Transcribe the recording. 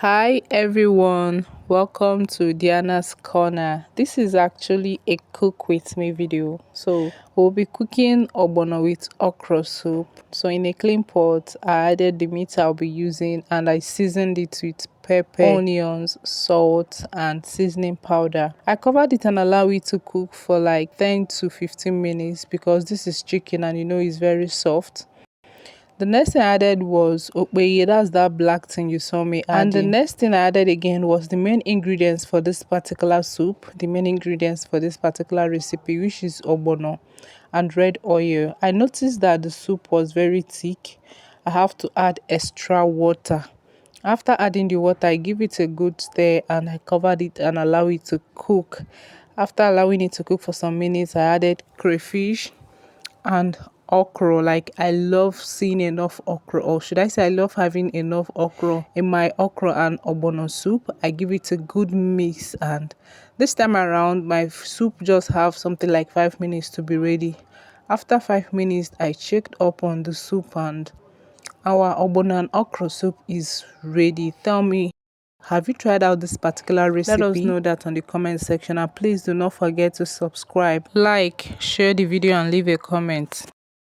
Hi everyone, welcome to Diana's Corner. This is actually a cook with me video. So we'll be cooking ogbono with okra soup. So in a clean pot, I added the meat I'll be using and I seasoned it with pepper, onions, salt and seasoning powder. I covered it and allowed it to cook for like 10 to 15 minutes because this is chicken and it's very soft. The next thing I added was okpeye, that's that black thing you saw me adding. And the next thing I added again was the main ingredients for this particular soup, the main ingredients for this particular recipe, which is ogbono and red oil. I noticed that the soup was very thick. I have to add extra water. After adding the water, I give it a good stir and I covered it and allow it to cook. After allowing it to cook for some minutes, I added crayfish and okra. Like, I love seeing enough okra, or should I say I love having enough okra in my okra and ogbono soup. I give it a good mix, and this time around my soup just have something like 5 minutes to be ready. After 5 minutes, I checked up on the soup and our ogbono and okra soup is ready. Tell me, have you tried out this particular recipe? Let us know that on the comment section, and please do not forget to subscribe, like, share the video and leave a comment.